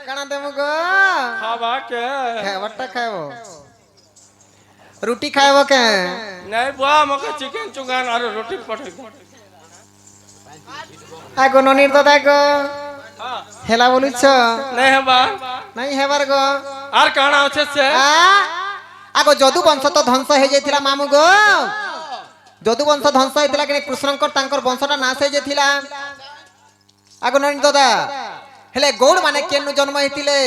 কানা দেবো গো খাবা কে খাবারটা খাবো রুটি খাবো কে নাই বুয়া আমাকে চিকেন চুগান আর রুটি পঠাই আগো ননির দাদা গো হেলা বলুছ নাই হেবা নাই হেবার গো আর কানা আছে সে আগো যদু বংশ তো ধ্বংস হয়ে যাইতিলা মামু গো যদু বংশ ধ্বংস হইতিলা কি কৃষ্ণঙ্কর তাঙ্কর বংশটা নাশ হয়ে যাইতিলা আগো ননির দাদা হেলে গৌড় মানে কেনু জন্ম হইতিলে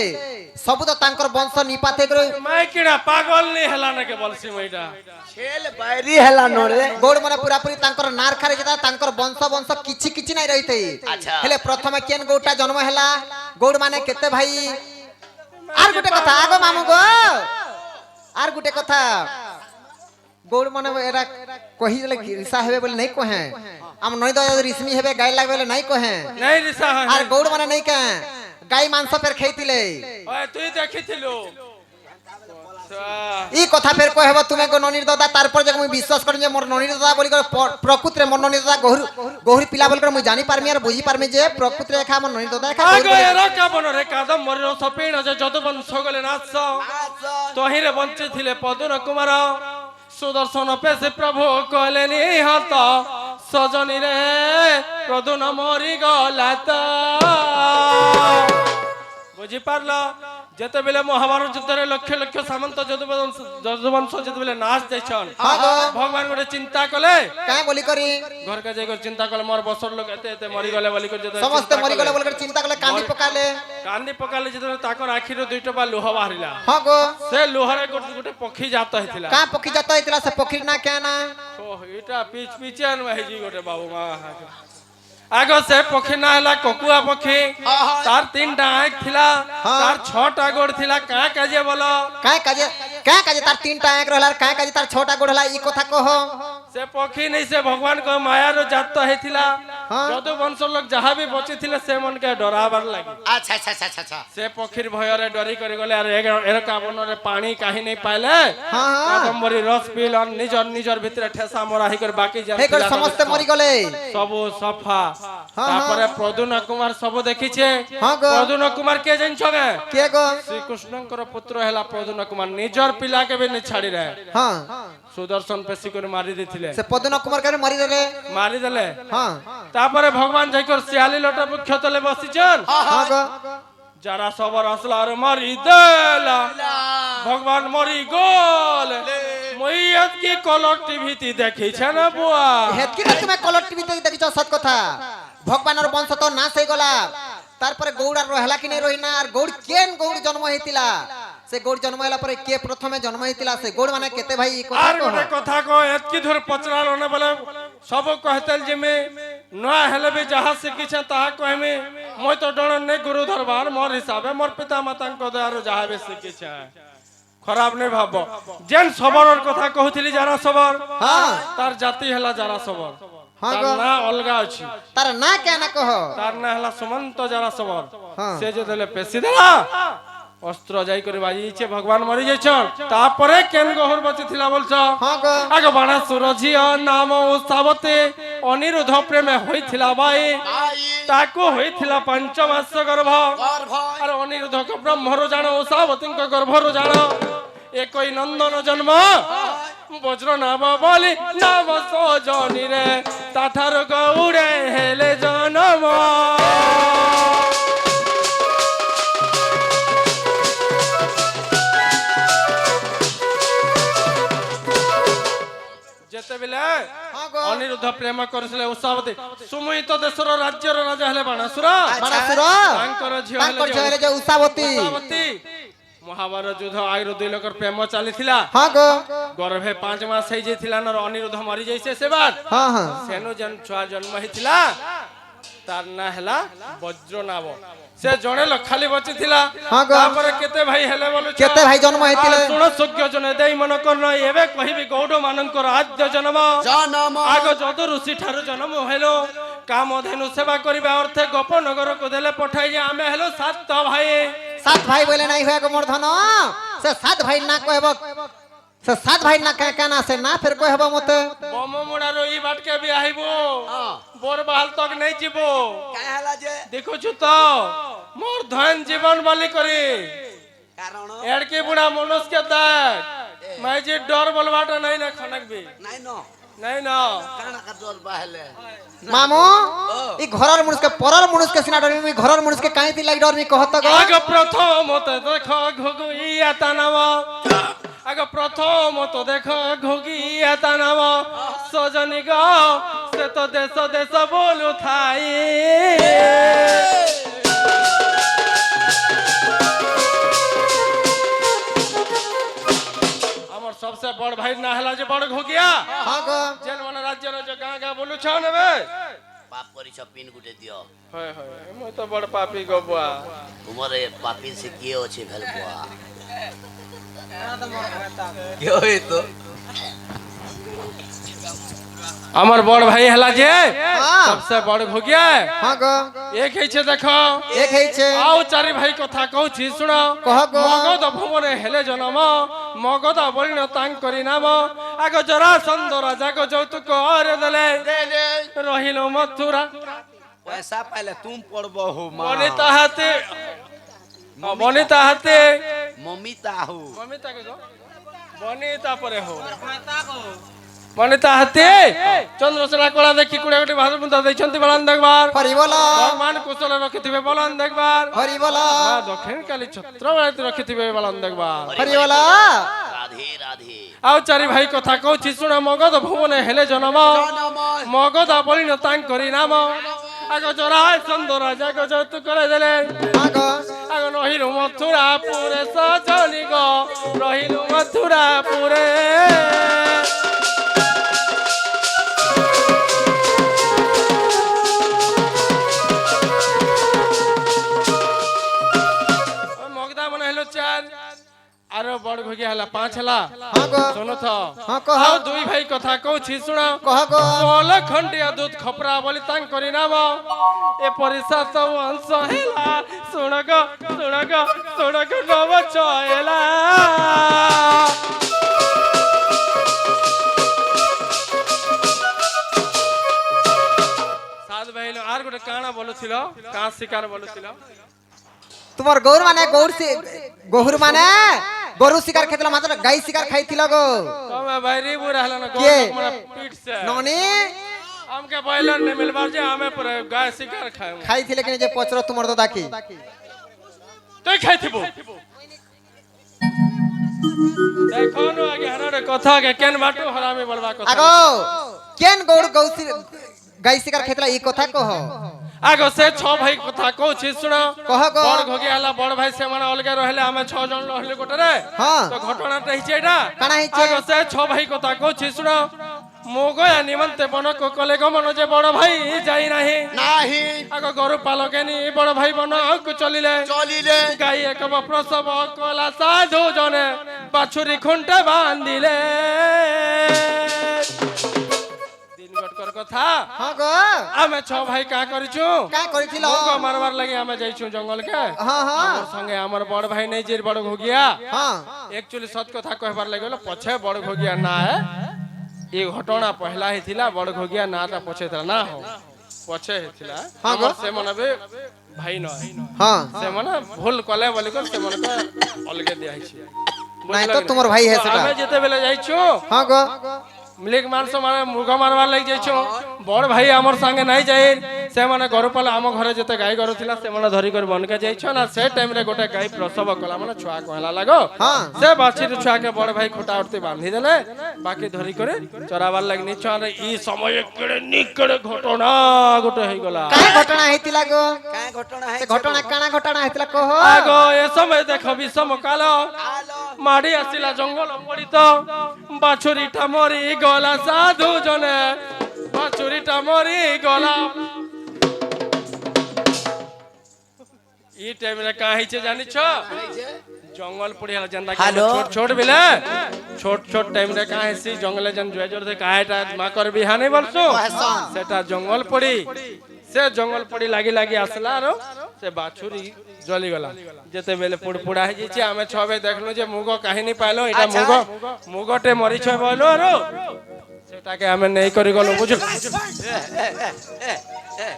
সবু তো তাঙ্কর বংশ নিপাতে করে মাই কিনা পাগল নি হেলা নাকি বলছি মাইটা ছেল বাইরি হেলা নরে গৌড় মানে পুরাপুরি তাঙ্কর নার খারে যেটা তাঙ্কর বংশ বংশ কিছু কিছু নাই রইতে আচ্ছা হেলে প্রথমে কেন গৌড়টা জন্ম হেলা গৌড় মানে কেতে ভাই আর গুটে কথা আগো মামু গো আর গুটে কথা গৌড় মানে এরা কহি দেলে রিসা হেবে বলে নাই কহে আম নই দয়া রিসমি হেবে গাই লাগবে বলে নাই কহে নাই রিসা হয় আর গৌড় মানে নাই কে গাই মাংস ফের খাইতিলে ওই তুই দেখিছিলু ই কথা ফের কই হবো তুমি গো ননির দাদা তারপর যে আমি বিশ্বাস করি যে মোর ননির দাদা বলি করে প্রকৃতিরে মোর ননির দাদা গহরি পিলা বলি করে মুই জানি পারমি আর বুঝি পারমি যে প্রকৃতিরে রেখা মোর ননির দাদা রেখা আগো এরা কাবন রে কাদম মরির সপিণ যে যত বংশ গলে নাচ তহিরে বঞ্চে ছিলে পদুন কুমার সুদর্শন পেছে প্রভু কলেনি হত সজনী রে প্রদুন মরি গলা তো বুঝি পারল যেতেবেলে মহাভারত যুদ্ধরে লক্ষ লক্ষ সামন্ত যদুবংশ যেতেবেলে নাচ যাইছন ভগবান গোটে চিন্তা কলে কাই বলি করি ঘর কাজে করে চিন্তা কলে মোর বছর লোক এতে এতে মরি গলে বলি করে যেতে সমস্ত মরি গলে বলি করে চিন্তা করলে কান্দি পকালে যেতে তাকর আখির দুইটা বা লুহ বাহারিলা হ্যাঁ গো সে লুহরে গোটে পক্ষী জাত হইতিলা কা পক্ষী জাত হইতিলা সে পক্ষীর না কেনা ও এটা পিচ পিচান মাইজি গোটে বাবু মা আগে সে পক্ষী না হলা ককুয়া পক্ষী তার তিনটা আঁখ থিলা তার ছটা গোড় থিলা কা কাজে বলো কাই কাজে তার তিনটা এক রহলা কাই কাজে তার ছটা গোড় হলা ই কথা কহ সে পক্ষী নেই সে ভগবান কো মায়ার জাত হইতিলা যদু বংশ লোক যাহা भी বচি থিলে সে মনকে ডরাবার লাগি আচ্ছা আচ্ছা আচ্ছা আচ্ছা সে পক্ষীর ভয়রে ডরি করে গলে আর এর কাবনরে পানি কাহি নাই পাইলে কাদম্বরী রস পিল আর নিজর নিজর ভিতরে ঠেসা মরা হি করে বাকি হে করে সমস্ত মরি গলে সব সফা তারপরে প্রদুন কুমার সব দেখিছে হ্যাঁ গো প্রদুন কুমার কে জানছ কে গো শ্রীকৃষ্ণଙ୍କର পুত্র হেলা প্রদুন কুমার নিজর পিলা কে भी ছাড়ি রে হ্যাঁ সুদর্শন পেশি করে মারি দিছিলে সে প্রদুন কুমার কে মারি দেলে হ্যাঁ তারপরে ভগবান যাইকর শিয়ালি লটা বৃক্ষ তলে বসিছেন হ্যাঁ গো যারা সবার আসলা আর মারি দেলা ভগবান মরি গল মইয়াত কি কলর টিভিতে দেখিছে না বুয়া হেত কি তুমি কলর টিভিতে দেখিছ সত কথা ভগবানের বংশ তো নাশ হই গলা তারপরে গৌড় আর রহলা কি নাই রহিনা আর গৌড় কেন গৌড় জন্ম হইতিলা সে গৌড় জন্ম হইলা পরে কে প্রথমে জন্ম হইতিলা সে গৌড় মানে কেতে ভাই কথা আর গোটে কথা কো এতকি ধর পচরাল না বলে সব কহতেল যে মে নয়া হেলে भी যাহা শিখিছে তাহা কহমে মই তো ডণ নাই গুরু দরবার মোর হিসাবে মোর পিতা মাতাঙ্ক দ্বারা যাহা भी শিখিছে খারাপ নাই ভাব যেন সবরর কথা কহুছিলি যারা সবর হ্যাঁ তার জাতি হেলা যারা সবর হ্যাঁ তার গো না অলগা আছে তার না কেন কহ তার না হেলা সুমন্ত যারা সবর হ্যাঁ সে যে দেলে পেশি দেলা অস্ত্র যাই করে বাজিছে ভগবান মরি যাইছন তারপরে কেন গহর বচি থিলা বলছ হ্যাঁ গো আগে বাণাসুর ঝিও নাম উৎসাবতে অনিরুদ্ধ প্রেমে হইছিলা বাই তাকু হইছিলা পঞ্চমাস গর্ভ আর অনিরুদ্ধ ব্রহ্মর জাণ উৎসাবতীଙ୍କ গর্ভর জাণ একই নন্দন জন্ম বজ্র নাম বলি নাম সজনী রে তাঠার গৌড়ে হেলে জন্ম যেতেবেলে অনিরুদ্ধ প্রেম করেছিল উৎসাবতী সুমিত দেশর রাজ্যর রাজা হেলে বাণাসুর তাঙ্কর ঝিও হেলে যে উৎসাবতী মহাভারত যুদ্ধ আগর দুই লোকর প্রেম চালিছিলা হ্যাঁ গো গর্ভে 5 মাস হই যাইছিলা নর অনিরুদ্ধ মরি যাইছে সেবার হ্যাঁ হ্যাঁ সেনু জন ছুয়া জন্ম হইছিলা তার না হেলা বজ্র নাম সে জনে লোক খালি বচি থিলা তারপরে কেতে ভাই হেলে বলছ কেতে ভাই জন্ম হইতিলে শুণ সজ্ঞ জনে দেই মন করন এবে কহিবি গৌড় মানঙ্কর আদ্য জন্ম আগ যত ঋষি ঠারু জন্ম হেলো কামধেনু সেবা করিবা অর্থে গোপনগর কো দেলে পঠাই যে আমি হেলো সাত ভাই বলে নাই হয়ে গো মোর ধন সে সাত ভাই না কহব সে সাত ভাই না কেন আছে না ফের কহব মতে বম মুড়ার ই বাটকে বি আইবো বোর বাল তক নাই জিবো কাই হেলা যে দেখুছু তো মোর ধন ধন জীবন বলি করি কারণ এড়কে বুড়া মনুষ্যকে দেখ মাই যে ডর বলবাটা নাই না খনকবি নাই ন নাই না কানা কা জল বাহেলে মামু ই ঘরের মানুষকে পরার মানুষকে সিনা ডরমি ঘরের মানুষকে কাইতি লাগি ডরমি কহত গো আগ প্রথমত দেখ ঘুগুইয়া তানাম আগ প্রথমত দেখ ঘুগিয়া তানাম সজনি গ সে তো দেশ দেশ বলু থাই আমার সবসে বড় ভাই না হলা যে বড় ঘুগিয়া হ্যাঁ গো যেন মানে রাজ্যর যে গাঁ গাঁ বলু ছাও নেবে পাপ করি সব পিন গুটে দিও হয় হয় মই তো বড় পাপি গো বুয়া তোমারে পাপি সে কি আছে ভেলবুয়া কি হই তো আমার বড় ভাই হেলা যে হ্যাঁ सबसे বড় ঘুগিয়া হ্যাঁ গো এক হইছে দেখো এক হইছে আও চারি ভাই কথা কହୁছি শুন কহ গো মগধ ভুবনে হেলে জনম মগধ বলিন তাং করি নাম আগ জরা সন্দ রাজা গো যৌতুক আরে দেলে রহিল মথুরা पैसा पहले तुम पड़बो हो मां বনিতা হাতে বনিতা হাতে मम्मी ता हो বনিতা গো বনিতা পরে হো বনিতা হাতে চন্দ্রসেনা কলা দেখি কুড়ে গুটি ভাত মুদা দেইছন্তি বলান দেখবার হরি বলা ভগবান কুশল রখিথিবে বলান দেখবার হরি বলা মা দক্ষিণ কালী ছত্রবাড়িতে রখিথিবে বলান দেখবার হরি বলা राधे राधे আও চারি ভাই কথা কହୁছি শুন মগধ ভুবনে হেলে জনম মগধ বলিন তাং করি নাম আগ জরায় চন্দ্র রাজা গো যৌতুক করে দেলে হ্যাঁ গো আগ রহিলু মথুরাপুরে সজনি গো রহিলু মথুরাপুরে মগধা মনে হলো চার আর বড় ঘুগিয়া হলা পাঁচ হলা হ্যাঁ গো শোনো থ হ্যাঁ কহ আও দুই ভাই কথা কହୁছি শুন কহ গো 16 খন্ডিয়া দুধ খপরা বলি তাং করি নাম এ পরিসা তো অংশ হেলা শুন গো নব চয়লা সাত ভাই আর গোটে কাଣା বলুছিল কাঁ শিকার বলুছিল তোমার গৌর মানে গহুর মানে গরু শিকার খাইছিল মাত্র গাই শিকার খাইছিল গো তবে বাইরে বুড়া হলা না কে? গোমরা পিট সে ননি আমকে বাইলন ने मिलबार जे हमें पर गाय शिकार खाए খাইছিলে কিনে যে পচর তোমার দাদা কি তুই খাইथिबो দেখো নো আগে হানারে কথা কে কেন বাটু হরামি বলবা কথা আগো কেন গৌর গৌসি গাই শিকার খাইছিল এই কথা কহ আগো সে ছ ভাই কথা কହୁছি শুন কহ গো বড় ঘগি হলা বড় ভাই সে মানে অলগে রহলে আমি 6 জন রহলে গোটরে হ্যাঁ তো ঘটনাটা হিছে এটা কানা হিছে আগো সে ছ ভাই কথা কହୁছি শুন মোগয়া নিমন্তে বনক কলে গমন যে বড় ভাই যাই নাহি नाही আগো গরু পালকেনি বড় ভাই বনক চলিলে चलिले গাই এক প্রসব কলা সাধু জনে বাছুরি খুঁটে বান্ধিলে দিন গটকর কথা হ্যাঁ গো আমি ছ ভাই কা করিছু কা করিছিল মোগো মারবার লাগি আমি যাইছু জঙ্গল কে হ্যাঁ হ্যাঁ আমার সঙ্গে আমার বড় ভাই নাই যে বড় ঘগিয়া হ্যাঁ একচুয়ালি সত কথা কহবার লাগি পছে বড় ঘগিয়া না এই ঘটনা পহলা হেছিলা বড় ঘগিয়া নাটা পছে থলা না হো পছে হেছিলা হ্যাঁ গো। আমার সে মনবে ভাই নয় হ্যাঁ সে মানে ভুল কলে বলি কল সে মনে অলগে দিয়া হইছে নাই তো তোমার ভাই হে সেটা আমি যেতে বেলে যাইছো হ্যাঁ গো মিলিক মানস মানে মুরগা মারবার লাগি যাইছো বড় ভাই আমার সঙ্গে নাই যাই সে মানে গরুপালা আম ঘরে যেতে গাই গরু ଥିଲା সে মানে ধরি করে বনকে যাইছো না সে টাইম রে গোটে গাই প্রসব কলা মানে ছুয়া কহলা লাগো হ্যাঁ সে বাছির ছুয়াকে বড় ভাই খুঁটা উঠতে বাঁধি দেলে বাকি ধরি করে চরাবার লাগি নিছ আর ই সময় কেড়ে নিকড়ে ঘটনা গোটে হই গলা কাই ঘটনা হেতিলা গো काय घटना है সে ঘটনা কানা ঘটনা হেতিলা কহ আগো এ সময় দেখ বিষম কাল आलो মাড়ি আসিলা জঙ্গল পড়িত বাছুরিটা মরি গলা সাধু জনে বাছুরিটা মরি গলা ই টাইম রে কা হইছে জানিছ জঙ্গল পড়িয়া জেনটা हेलो ছোট ছোট বেলে ছোট ছোট টাইম রে কা হইছি জঙ্গলে জেন জয় জোর দে কাহেটা মা কর বিহানি বলছো সেটা জঙ্গল পড়ি সে জঙ্গল পড়ি লাগি লাগি আসলা আর সে বাছুরি জলি গলা যেতে বেলে পুড়পুড়া হই যাইছে আমি ছবে দেখলো যে মুগ কাহিনী পাইলো এটা মুগটে মরিছ বলো আর সেটাকে আমি নেই করি গলো বুঝল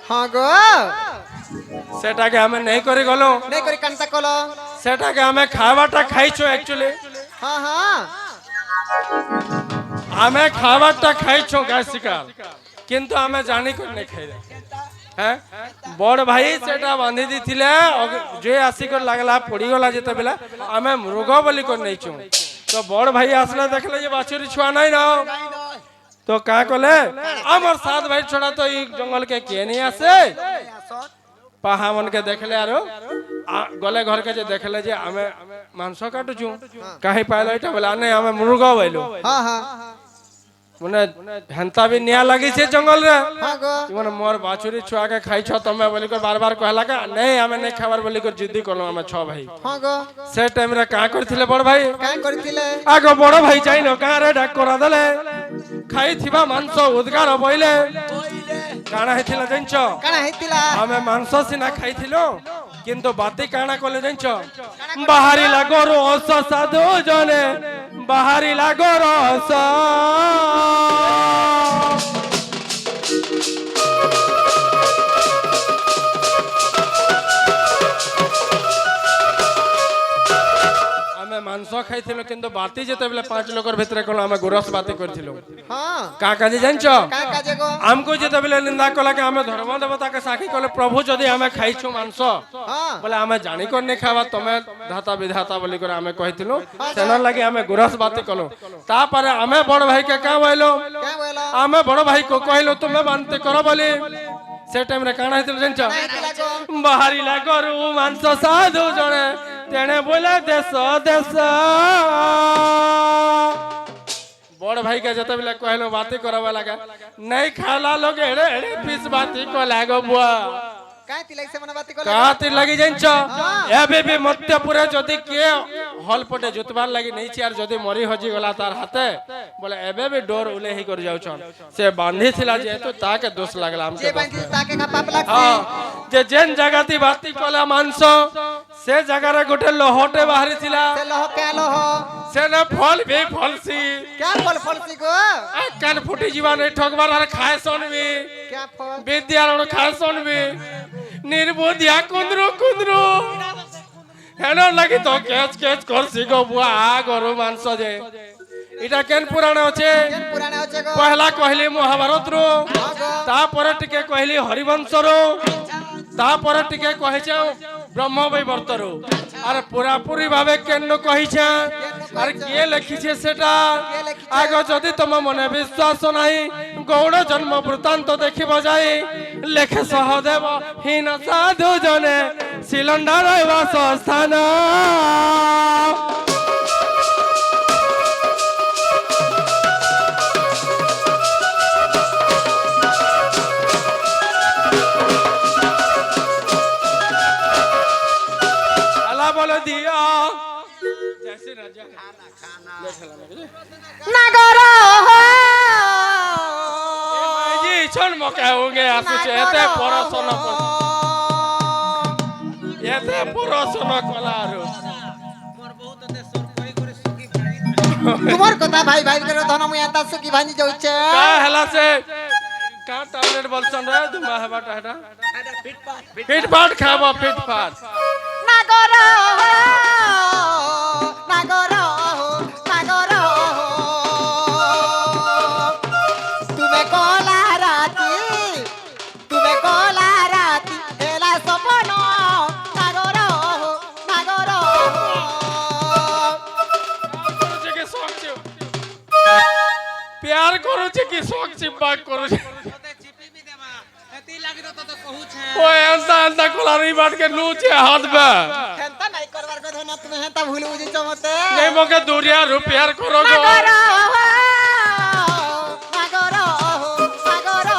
হ্যাঁ গো সেটাকে আমি নেই করে গেল নেই করি কানতা কলো সেটাকে আমি খাবারটা খাইছো অ্যাকচুয়ালি হ্যাঁ হ্যাঁ আমি খাবারটা খাইছো গাছ শিকার কিন্তু আমি জানি করে নেই খাই হ্যাঁ বড় ভাই সেটা বাঁধি দিছিলে যে আসিকর লাগলা পড়িগলা যেতেবেলে আমি মৃগ বলি করে নেইছু তো বড় ভাই আসলে দেখলে যে বাছুরি ছুয়া নাই না তো কা কলে আমার সাত ভাই ছড়া তো এই জঙ্গল কে কে নিয়ে আসে পাহা মনকে দেখলে আরো গলে ঘর কে যে দেখলে যে আমি মাংস কাটুছু কাহি পাইলো এটা বলে আনে আমি মৃগ বইলো হ্যাঁ হ্যাঁ মানে হেন্তা भी নিয়া লাগিছে জঙ্গল রে হ্যাঁ গো মানে মোর বাছুরি ছুয়া কে খাইছ তুমি বলি করে বারবার কহলা কা नहीं আমি নাই খাবার বলি করে জিদ্দি করলো আমি ছ ভাই হ্যাঁ গো সে টাইম রে কা করছিলে বড় ভাই কাই করিছিলে আগ বড় ভাই যাই ন কা রে ডাক করা দলে খাইথিবা মাংস উদ্গার বইলে কানা হেতিলা জানছ কানা হেতিলা আমি মাংস সিনা খাইছিলো কিন্তু বাতি কানা কলে জানছ বাহারি লাগো রস সাধু জনে বাহারি লাগো রস আমি মাংস খাইছিলো কিন্তু বাতি যেতে বেলে 5 লোকের ভিতরে কোন আমি গোরস বাতি করছিল হ্যাঁ কা কাজে জানছ কাই কাজে গো আমকো যেতে বেলে নিন্দা কলাকে আমি ধর্ম দেবতাকে সাক্ষী কলে প্রভু যদি আমি খাইছো মাংস হ্যাঁ বলে আমি জানি কোন নে খাবা তুমি ধাতা বিধাতা বলি করে আমি কইতিলু সেনার লাগি আমি গোরস বাতি কলো তারপরে আমি বড় ভাই কে কা বইলো কে বইলা আমি বড় ভাই কো কইলো তুমি বানতে করো বলি সে টাইম রে কানা হইছিল জানছ হেতিলা গো বাহারি লাগরু মাংস সাধু জনে তেনে বলে দেশ দেশ বড় ভাই কে যেতে বেলে কইলো বাতি করবা লাগা নাই খালা লোক এড়ে এড়ে পিস বাতি কো লাগো বুয়া কাই তিলাই সে মনে বাতি কলা কাতি লাগি জানছ এবে বি মধ্যপুরে যদি কে হল পটে জুতবার লাগি নেইছি আর যদি মরি হজি গলা তার হাতে বলে এবে বি ডোর উলে হি করে যাউছন সে বাঁধি ছিলা যেহেতু তাকে দোষ লাগলা আমকে যে বাঁধি তাকে কা পাপ লাগছে হ্যাঁ যে যেন জায়গাতি বাতি কলা মাংস সে জায়গারে গোটে লহটে বাহারি ছিলা সে লহ কে লহ সে না ফল বি ফলসি কে ফল ফলছি গো কান ফুটি জীবন ঠকবার আর খায় শুনবি কে ফল বিদ্যার খায় শুনবি নির্বোধিয়া কুন্দ্রু কুন্দ্রু হেন লাগি তো কেচ কেচ করছি গো বুয়া গরু মাংস যে এটা কেন পুরাণ আছে কেন পুরাণে আছে গো পহলা কহিলি মহাভারত রো তারপরে টিকে কহিলি হরিবংশ রো তারপরে টিকে কহিছে ব্রহ্ম বৈবর্ত রো আর পুরাপুরি ভাবে কেন কহিছে আর কে লিখিছে সেটা আগ যদি তোমার মনে বিশ্বাস নাই গৌড় জন্ম বৃত্তান্ত দেখিব যাই লেখে সহদেব হীন সাধু জনে শিলন্ডার বাসস্থান বলে দিয়া জैसे राजा নাগর জি ছন মকা হোগে আসুছে এতে পড়াশোনা কলা আর তোমার কথা ভাই ভাই করে ধন মুই এতা সুকি ভানি যাউছে কা হেলা সে কা টয়লেট বলছন রে দুমা হেবাটা হেটা ফিট ফাট খাবো ফিট ফাট নাগর নাগর নাগর তুমি কলা রাতি হেলা সপন নাগর নাগর के शौक से प्यार करो छे कि शौक से बात करो छे ओ ऐसा कोलारी बाट के नूचे हाथ में हेंता नहीं करवार को धन तुम हेंता भूल बुझी चमते नहीं मोके दूरिया रुपया करो गो नागर नागर नागर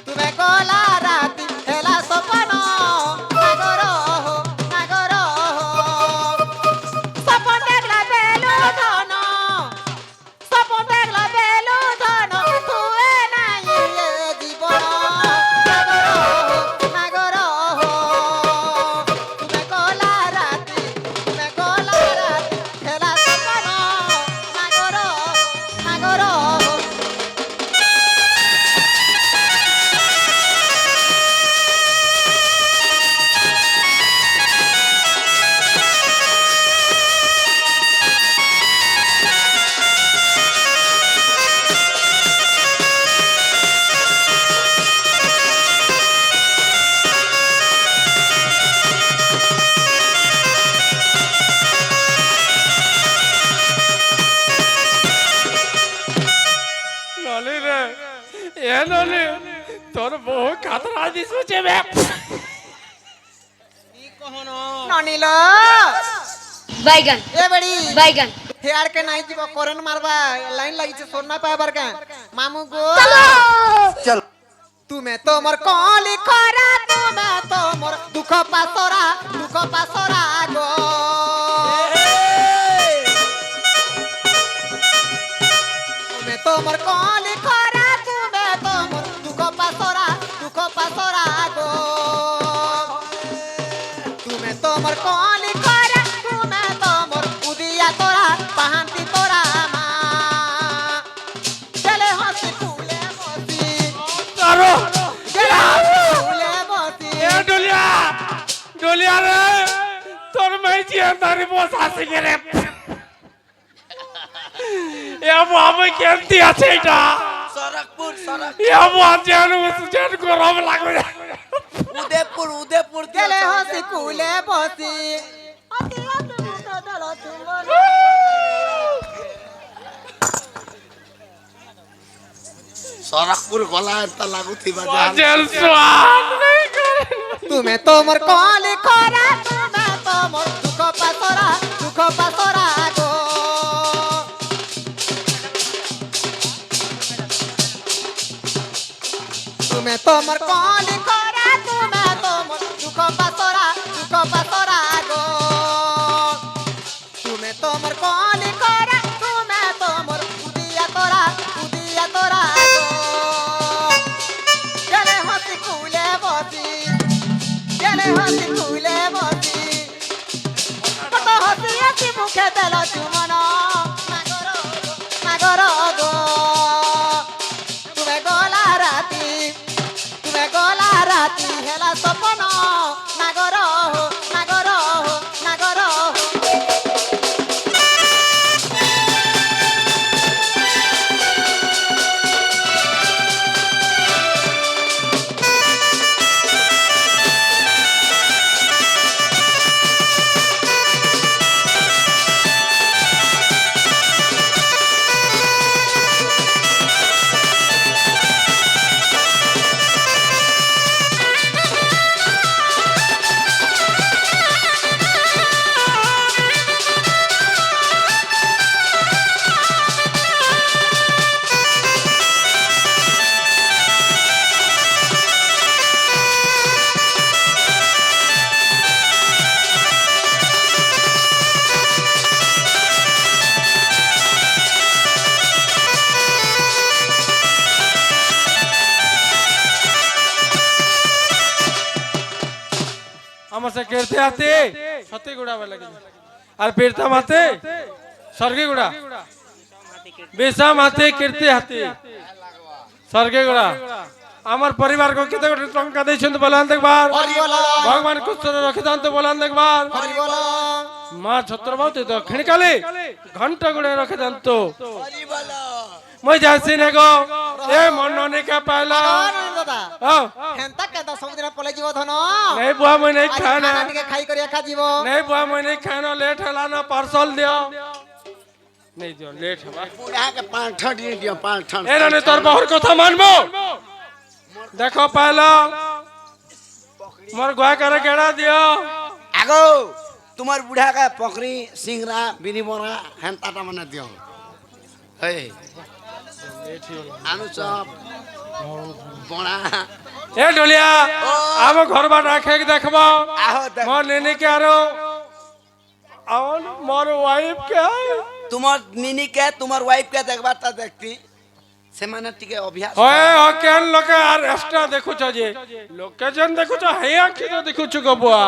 तुम्हें कोला राती हेला सपन नागर नागर सपन देखला बेलू धन सपन देखला बेलू धन तुए नाही ए जीवन नागर नागर तुम्हें कोला ননি তোর বউ খাতরা দিছুছে বে ননিল বাইগান এ বড়ি বাইগান হেয়ার के नहीं जीव करन मारबा लाइन लगी छे सोना पाबर का मामू गो चल तुम्हें तो मोर कली करा तुम्हें तो मोर दुख पासरा गो तुम्हें तो मोर कली करा तुम्हें तो मोर दुख पासरा गो तुम्हें तो मोर कली करा तुम्हें तो मोर उदिया तोरा पहनती तोरा माँ चले हंसी फूले मोती তারো फूले मोती এ ডলিয়া ডলিয়া রে তোর মাইজি আন্দারি বস আসে গেলে এ বাবা কেমতি আছে এটা सरकपुर सरक এ বাবা জানো সুজেন গরম লাগবে उदयपुर उदयपुर चले हंसी फूले मोती सरकपुर गला एता लागू थी বাজেল সোয়ান নেই করে तुम्हें तो मोर कली करा तुम्हें तो मोर दुख पासरा गो तुम्हें तो मोर कली करा तुम्हें तो मोर दुख पासरा गो तुम्हें तो मोर कली करा तुम्हें तो मोर उदिया तोरा गो चले हंसी फूले मोती কত হসি আছি মুখে দেল চুমন নাগর গো তুমে গলা রাতি হেলা সপন নাগর হো আমার সে কেরতে আতে সত্যি গুড়া বলে আর পেরতা মাতে স্বর্গে গুড়া বেসা মাতে কীর্তি হাতে স্বর্গে গুড়া আমার পরিবার কো কেতে গোটে টঙ্কা দেইছন্ত বলান দেখবার হরি বল ভগবান কুশল রখে দান্ত বলান দেখবার হরি বল মা ছত্রবাবতী দক্ষিণ কালে ঘন্টা গুড়ে রখে দান্ত हरी बोलो মই যাইছি না গো এ মননিকা পাইলা দাদা ও হেন্তা কেদা ସବୁଦିନ পলে জীব ধন নেই বুয়া মই নেই আজ খানা খানা ଟିକେ খাই କରି একা জীব नहीं बुआ मैंने खाना लेट हला ना पार्सल दियो नहीं दियो लेट हवा बूढ़ा के पांच ठन दियो पांच ठन ए ने तोर बहुर कथा मानबो देखो पहला मोर गोया करे केड़ा दियो आगो तुम्हार बूढ़ा का पकड़ी सिंगरा बिनी बोरा हेंताटा मने दियो हे आनु सब बोड़ा ए डोलिया आम घर बाट राखे के देखबो आहो देख मोर नेने के आरो आवन मोर वाइफ के तुम्हार निनी के तुम्हार वाइफ के देखबा त देखती से माने टिके अभ्यास होए हो केन लोके आर एक्स्ट्रा देखु छ जे लोकेशन देखु छ हे आखि तो देखु छ गबुआ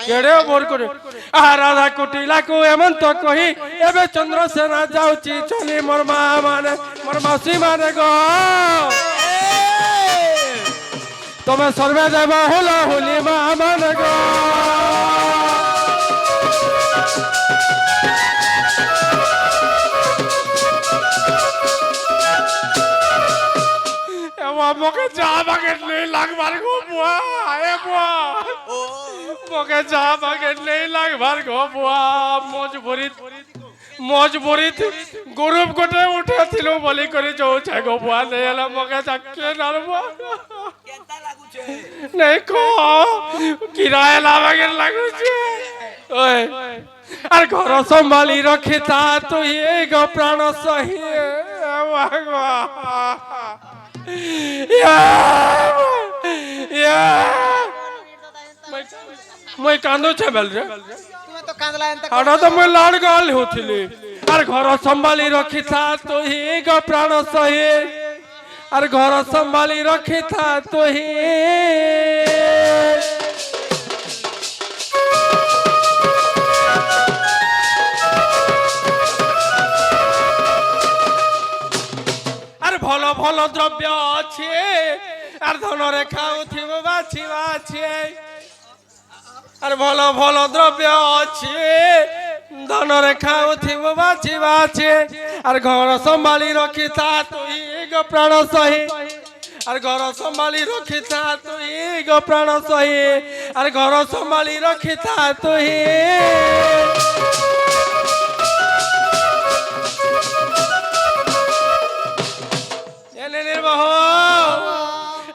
केड़े बोर करे आ राधा कुटिला को एमन तो कही एबे चंद्रसेना जाउची चली मोर मा माने मोर मासी माने गो तमे सर्वे देबा होला होली मा माने गो मोके जा बकेट नहीं लागबार गो बुआ आए बुआ मोके जा बकेट नहीं लागबार गो बुआ मजबूरी মজবুরিত গরুব গোটে উঠেছিল বলি করে যাচ্ছে গো বুয়া নেই এলা মকে চাকে নারব নেই কো কিরায় লাগাগে লাগুছে ওই আর ঘর সম্ভালি রখে তা তুই এই গো প্রাণ সহি মই কান্দুছে বেল রে তুমি তো কাঁদলা এন্তা আড়া তো মই লাড় গাল হউଥିଲି আর ঘর সম্ভালি রখিথা তুই গো প্রাণ সহি আর ঘর সম্ভালি রখিথা তুই আর ভালো ভালো দ্রব্য আছে আর ধনরে খাউথিব বাছি বাছি আর ভালো ভালো দ্রব্য আছে ধনরে খাউথিব বাছি বাছি আর ঘর সম্ভালি রখিথা তুই গো প্রাণ সহি আর ঘর সম্ভালি রখিথা তুই গো প্রাণ সহি আর ঘর সম্ভালি রখিথা তুই এনে নির্বাহ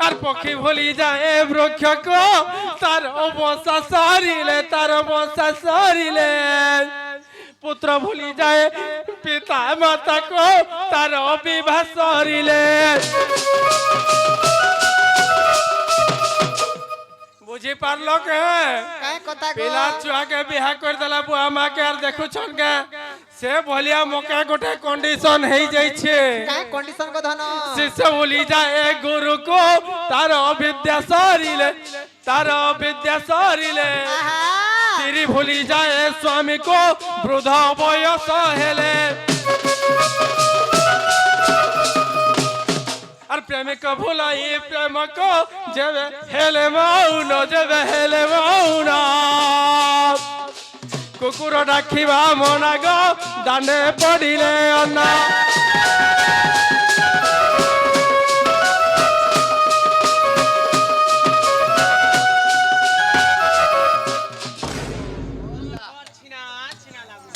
আর পক্ষী ভুলি যায় বৃক্ষক তার অবস্থা সরিলে পুত্র ভুলি যায় পিতা মাতা কো তার বিবাহ সরিলে বুঝি পারল কে কাই কথা গো পিলা ছুয়াকে বিহা করে দেলা বুয়া মাকে আর দেখুছন কে সে বলিয়া মকে গোটে কন্ডিশন হই যাইছে কাই কন্ডিশন কো ধন শিষ্য ভুলি যায় গুরু কো তার বিদ্যা সরিলে আহা স্ত্রী ভুলি যায় স্বামী কো বৃদ্ধ বয়স হেলে আর প্রেমিক ভুলাই প্রেমক যেবে হেলে মৌন কুকুর ডাকিবা মনা গো দানে পড়িলে অন্না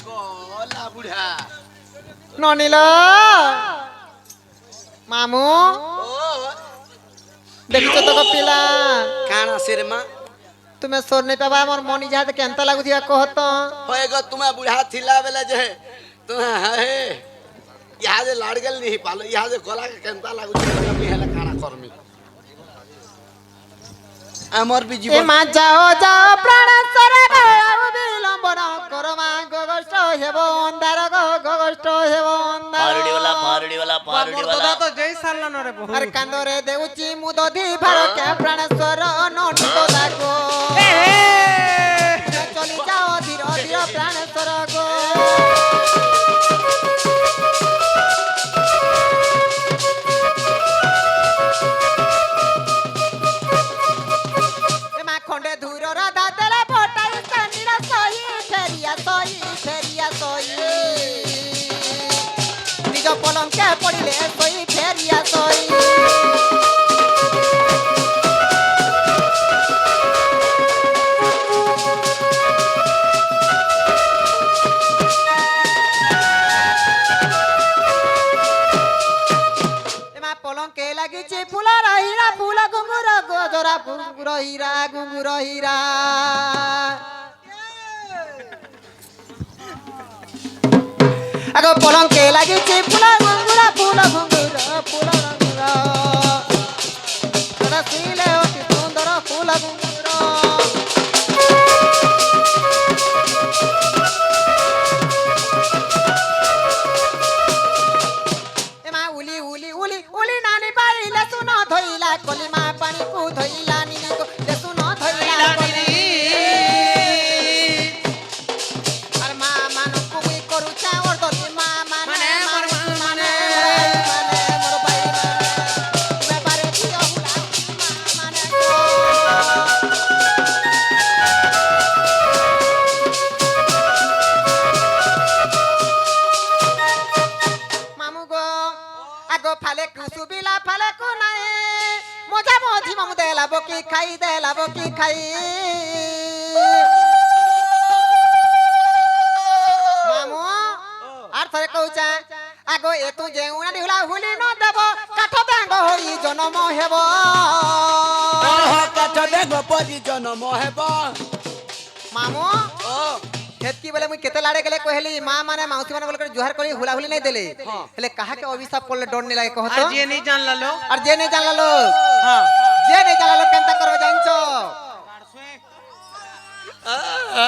গলা বুড়া ননিল মামু ও দেখিছ তো গো পিলা কাଣା সেরে মা তুমি সোর নাই পাবা আমার মনি যাতে কেনতা লাগুছিয়া কহত হয়ে গো তুমি বুড়া থিলা বেলে যে তুমি হে ইহাদে লাড়গেল নি পালো ইহাদে গলা কেনতা লাগুছে আমি হেলে কাଣା করমি আমার বি এ জীবন মা যাও প্রাণ সরে গো বিলম্বন কর মা গগষ্ট হেব অন্ধার গগষ্ট হেব অন্ধার পারুড়িওয়ালা তো জয় সারলান রে বহু আর কান্দরে দেউচি মুদধি ভার কে প্রাণ সর নন্দ দাগো চলি যাও ধীর ধীর প্রাণ সর গো এ মা খন্ডে ধুর রাধা তেলে ফটাই কান্দিরা সহি ফেরিয়া সহি নিজ পলঙ্কে পড়িলে সহি ফেরিয়া সহি এমা পলঙ্কে লাগিছে ফুলর হীরা ফুল ঘুঙ্গুর গজরা ঘুঙ্গুর হীরা আগো পলঙ্কে লাগিছে ফুল ঘুঙ্গুর রসিলে অতি সুন্দর ফুল ঘুঙ্গুর এমা উলি নানি পাইলে সুন ধইলা কলিমা পানি কু ধইলা নিনি কো যে সুন ধইলা কলি আর মা মান কুই করুছা ওর দলি মা মানে মোর ভাই মানে পারে দিও হুলা মা মানে মামু গো আগো ফালে কুসুবিলা ফালে কো নাই মজা মজি মামু দেলাবো কি খাই মামু ଥରେ କହୁଛେ ଆଗ ଏ ତୁ ଯେଉଁଣା ହୁଲା ହୁଲି ନ ଦେବ କାଠ ବେଙ୍ଗ ହୋଇ ଜନମ ହେବ কাঠ বেগ পরি জনম হেব ମାମୁ ও ହେତକି ବେଲେ ମୁଇଁ କେତେ ଲାଡେ ଗଲେ କହିଲି ମା ମାନେ ମାଉସୀ ମାନେ ବୋଲେ ଜୁହାର କରି ହୁଲା ହୁଲି ନାଇଁ ଦେଲେ ହେଲେ କାହାକେ ଅଭିଶାପ ପଡଲେ ଡର ନାଇଁ ଲାଗେ କହତ आज ये नहीं जान लो আর যে নেই জানলা লোক हाँ যে নেই জানলা লোক কেনতা করবে জানছ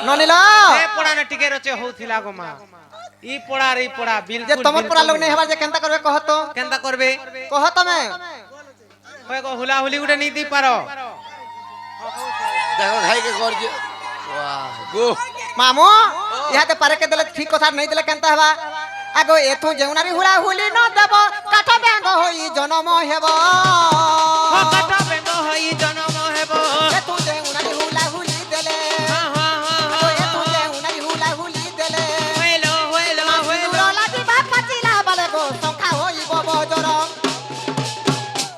ননিলা ये पड़ा ने टिके रचे होथिला गो मां ई पड़ा रे पड़ा যে बिल्कुल তোমার পড়া লোক নেই হবার যে কেনতা করবে কহত केनता करबे কহ তুমি होय गो हुला हुली गुटे नहीं दी पारो দেখো খাইকে করছে বাহ গো মামু ইহাতে পারে কে দেলে ঠিক কথা নাই দেলে কেনতা হবা আগো এথু যেউনারি হুলা হুলি ন দেব কাঠ বেঙ্গ হই জনম হেব हो काटा बेंगो होई जन्म हेबो এথু যেউনারি হুলা হুলি দেলে हां हां আগো এথু যেউনারি হুলা হুলি দেলে होइलो होइलो होइलो দুরলা দিবা পাচিলা বলে গো সংখ্যা হইব বজর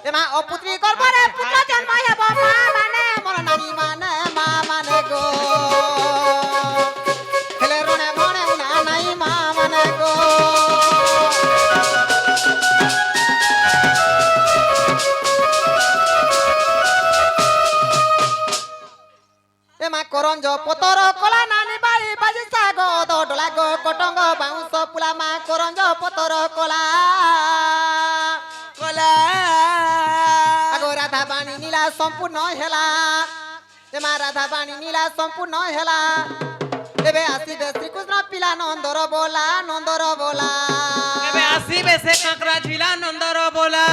এমা অপুত্রী গর্ভরে পুত্র জন্ম হেব মা মানে মোর নানি মানে মা মানে গো হেলে রণে মনে না নাই মা মানে গো এমা করঞ্জ পতর কলা নানি বাড়ি বাজি শাগ দডলা গো কটঙ্গ বাউঁশ পুলা মা করঞ্জ পতর কলা কলা আগো রাধা বাণী নীলা সম্পূর্ণ হেলা এমা রাধা বাণী নীলা সম্পূর্ণ হেলা এবে আসিবে শ্রীকৃষ্ণ পিলা নন্দর বোলা এবে আসিবে সে কাকড়া ঝিলা নন্দর बोला